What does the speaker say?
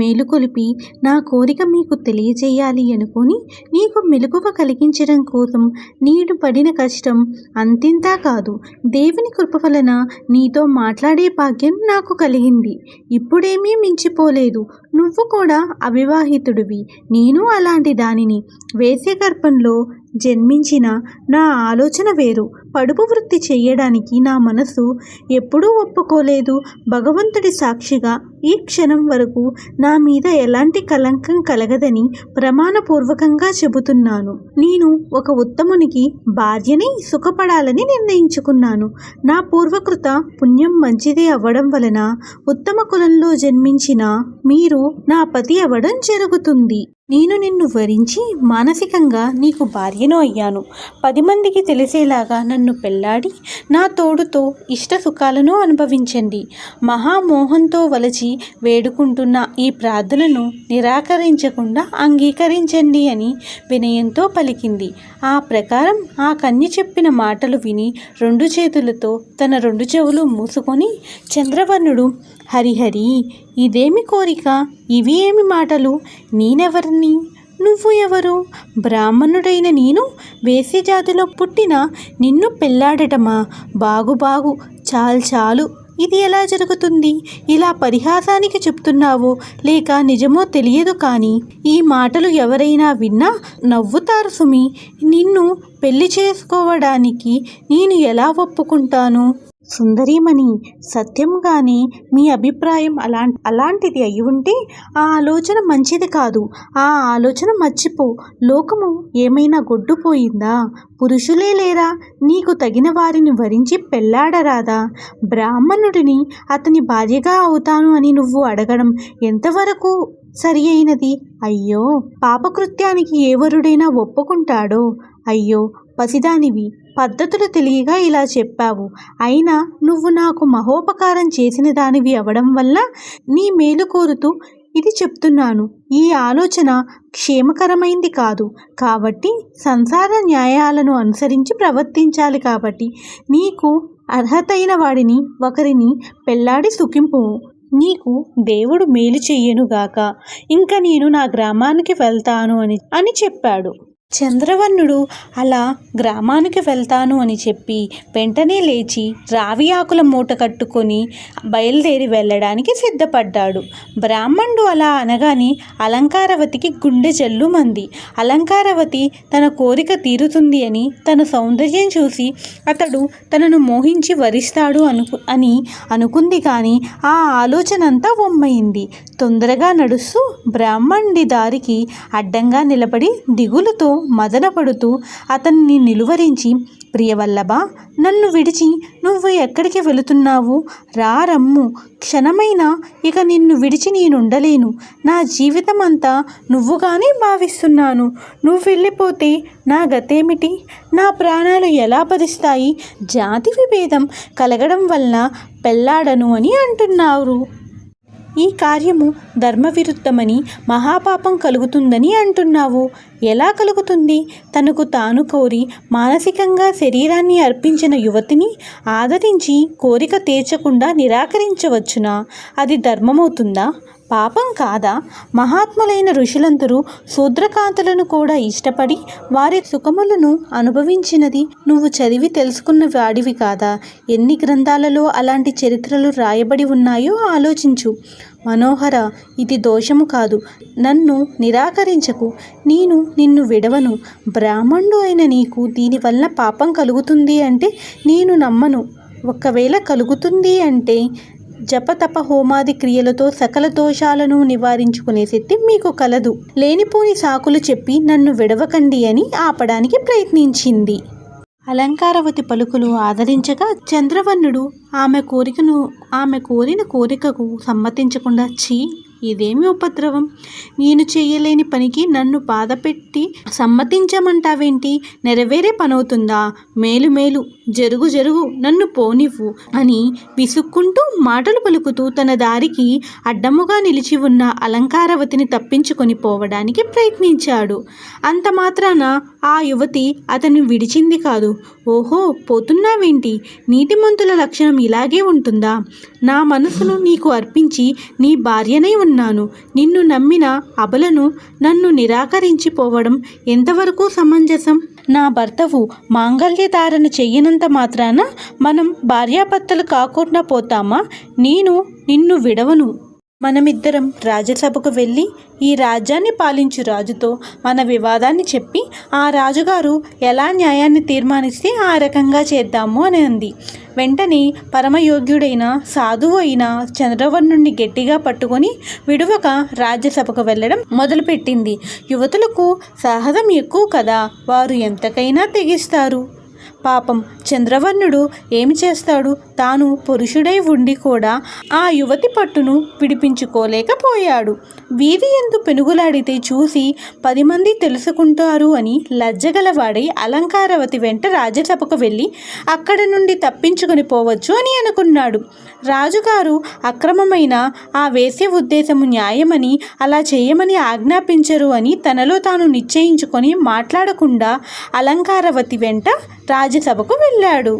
మేలుకొలిపి నా కోరిక మీకు తెలియజేయాలి అనుకుని నీకు మెలకువ కలిగించడం కోసం నేను పడిన కష్టం అంతింతా కాదు. దేవుని కృప వలన నీతో మాట్లాడే భాగ్యం నాకు కలిగింది. ఇప్పుడేమీ మించిపోలేదు. నువ్వు కూడా అవివాహితుడివి, నేను అలాంటి దానిని. వేశ్య గర్భంలో జన్మించిన నా ఆలోచన వేరు. పడుపు వృత్తి చేయడానికి నా మనసు ఎప్పుడూ ఒప్పుకోలేదు. భగవంతుడి సాక్షిగా ఈ క్షణం వరకు నా మీద ఎలాంటి కలంకం కలగదని ప్రమాణపూర్వకంగా చెబుతున్నాను. నేను ఒక ఉత్తమునికి భార్యని సుఖపడాలని నిర్ణయించుకున్నాను. నా పూర్వకృత పుణ్యం మంచిదే అవ్వడం వలన ఉత్తమ కులంలో జన్మించిన మీరు నా పతి అవ్వడం జరుగుతుంది. నేను నిన్ను వరించి మానసికంగా నీకు భార్యను అయ్యాను. 10 మందికి తెలిసేలాగా నన్ను పెళ్లాడి నా తోడుతో ఇష్ట సుఖాలను అనుభవించండి. మహామోహంతో వలచి వేడుకుంటున్న ఈ ప్రార్థనను నిరాకరించకుండా అంగీకరించండి అని వినయంతో పలికింది. ఆ ప్రకారం ఆ కన్య చెప్పిన మాటలు విని 2 చేతులతో తన 2 చెవులు మూసుకొని చంద్రవర్ణుడు, హరిహరి, ఇదేమి కోరిక, ఇవి ఏమి మాటలు, నేనెవరిని, నువ్వు ఎవరు? బ్రాహ్మణుడైన నేను వేశ్య జాతిలో పుట్టిన నిన్ను పెళ్లాడటమా? బాగు చాలు, ఇది ఎలా జరుగుతుంది? ఇలా పరిహాసానికి చెప్తున్నావో లేక నిజమో తెలియదు, కానీ ఈ మాటలు ఎవరైనా విన్నా నవ్వుతారు సుమి. నిన్ను పెళ్లి చేసుకోవడానికి నేను ఎలా ఒప్పుకుంటాను? సుందరీమణి, సత్యంగానే మీ అభిప్రాయం అలాంటిది అయి ఉంటే ఆ ఆలోచన మంచిది కాదు. ఆ ఆలోచన మర్చిపో. లోకము ఏమైనా గొడ్డుపోయిందా? పురుషులే లేరా? నీకు తగిన వారిని వరించి పెళ్లాడరాదా? బ్రాహ్మణుడిని అతని భార్యగా అవుతాను అని నువ్వు అడగడం ఎంతవరకు సరి అయినది? అయ్యో, పాపకృత్యానికి ఏ వరుడైనా ఒప్పుకుంటాడో? అయ్యో పసిదానివి, పద్ధతులు తెలియగా ఇలా చెప్పావు. అయినా నువ్వు నాకు మహోపకారం చేసిన దానివి అవడం వల్ల నీ మేలు కోరుతూ ఇది చెప్తున్నాను. ఈ ఆలోచన క్షేమకరమైంది కాదు. కాబట్టి సంసార న్యాయాలను అనుసరించి ప్రవర్తించాలి. కాబట్టి నీకు అర్హతైన వాడిని ఒకరిని పెళ్లాడి సుఖింపు. నీకు దేవుడు మేలు చెయ్యనుగాక. ఇంకా నేను నా గ్రామానికి వెళ్తాను అని చెప్పాడు. చంద్రవర్ణుడు అలా గ్రామానికి వెళ్తాను అని చెప్పి వెంటనే లేచి రావి ఆకుల మూట కట్టుకొని బయలుదేరి వెళ్ళడానికి సిద్ధపడ్డాడు. బ్రాహ్మణుడు అలా అనగానే అలంకారవతికి గుండె జల్లుమంది. అలంకారవతి తన కోరిక తీరుతుంది అని, తన సౌందర్యం చూసి అతడు తనను మోహించి వరిస్తాడు అని అనుకుంది. కానీ ఆ ఆలోచన అంతా వమ్మైంది. తొందరగా నడుస్తూ బ్రాహ్మణుడి దారికి అడ్డంగా నిలబడి దిగులుతో మదనపడుతూ అతన్ని నిలువరించి, ప్రియవల్లభ, నన్ను విడిచి నువ్వు ఎక్కడికి వెళుతున్నావు? రమ్ము. క్షణమైనా ఇక నిన్ను విడిచి నేనుండలేను. నా జీవితం అంతా నువ్వుగానే భావిస్తున్నాను. నువ్వు వెళ్ళిపోతే నా గతేమిటి? నా ప్రాణాలు ఎలా భరిస్తాయి? జాతి విభేదం కలగడం వల్ల పెళ్లాడను అని అంటున్నారు. ఈ కార్యము ధర్మవిరుద్ధమని, మహాపాపం కలుగుతుందని అంటున్నావు. ఎలా కలుగుతుంది? తనకు తాను కోరి మానసికంగా శరీరాన్ని అర్పించిన యువతిని ఆదరించి కోరిక తీర్చకుండా నిరాకరించవచ్చునా? అది ధర్మమవుతుందా? పాపం కాదా? మహాత్ములైన ఋషులందరూ శూద్రకాంతలను కూడా ఇష్టపడి వారి సుఖములను అనుభవించినది నువ్వు చదివి తెలుసుకున్న వాడివి కాదా? ఎన్ని గ్రంథాలలో అలాంటి చరిత్రలు రాయబడి ఉన్నాయో ఆలోచించు. మనోహర, ఇది దోషము కాదు. నన్ను నిరాకరించకు. నేను నిన్ను విడవను. బ్రాహ్మణుడు అయిన నీకు దీనివల్ల పాపం కలుగుతుంది అంటే నేను నమ్మను. ఒకవేళ కలుగుతుంది అంటే జపతప హోమాది క్రియలతో సకల దోషాలను నివారించుకునే శక్తి మీకు కలదు. లేనిపోని సాకులు చెప్పి నన్ను విడవకండి అని ఆపడానికి ప్రయత్నించింది. అలంకారవతి పలుకులు ఆదరించగా చంద్రవర్ణుడు ఆమె కోరిన కోరికకు సమ్మతించకుండా, ఛీ, ఇదేమి ఉపద్రవం? నేను చేయలేని పనికి నన్ను బాధపెట్టి సమ్మతించమంటావేంటి? నెరవేరే పనవుతుందా? మేలు, జరుగు, నన్ను పోనివ్వు అని విసుక్కుంటూ మాటలు పలుకుతూ తన దారికి అడ్డముగా నిలిచి ఉన్న అలంకారవతిని తప్పించుకొని పోవడానికి ప్రయత్నించాడు. అంత మాత్రాన ఆ యువతి అతన్ని విడిచింది కాదు. ఓహో, పోతున్నావేంటి? నీతిమంతుల లక్షణం ఇలాగే ఉంటుందా? నా మనసును నీకు అర్పించి నీ భార్యనై ఉన్నాను. నిన్ను నమ్మిన అబలను నన్ను నిరాకరించి పోవడం ఎంతవరకు సమంజసం? నా భర్తవు మాంగళ్యధారణ చెయ్యనంత మాత్రాన మనం భార్యాభర్తలు కాకుండా పోతామా? నేను నిన్ను విడవను. మనమిద్దరం రాజ్యసభకు వెళ్ళి ఈ రాజ్యాన్ని పాలించు రాజుతో మన వివాదాన్ని చెప్పి ఆ రాజుగారు ఎలా న్యాయాన్ని తీర్మానిస్తే ఆ రకంగా చేద్దాము అని అంది. వెంటనే పరమయోగ్యుడైన సాధువు అయిన చంద్రవర్ణుణ్ణి గట్టిగా పట్టుకొని విడువక రాజ్యసభకు వెళ్ళడం మొదలుపెట్టింది. యువతులకు సహజం ఎక్కువ కదా, వారు ఎంతకైనా తెగిస్తారు. పాపం చంద్రవర్ణుడు ఏమి చేస్తాడు? తాను పురుషుడై ఉండి కూడా ఆ యువతి పట్టును విడిపించుకోలేకపోయాడు. వీధి ఎందు పెనుగులాడితే చూసి 10 మంది తెలుసుకుంటారు అని లజ్జగలవాడై అలంకారవతి వెంట రాజ్యసభకు వెళ్ళి అక్కడ నుండి తప్పించుకొని పోవచ్చు అని అనుకున్నాడు. రాజుగారు అక్రమమైన ఆ వేసే ఉద్దేశము న్యాయమని, అలా చేయమని ఆజ్ఞాపించరు అని తనలో తాను నిశ్చయించుకొని మాట్లాడకుండా అలంకారవతి వెంట రాజ్యసభకు వెళ్ళాడు.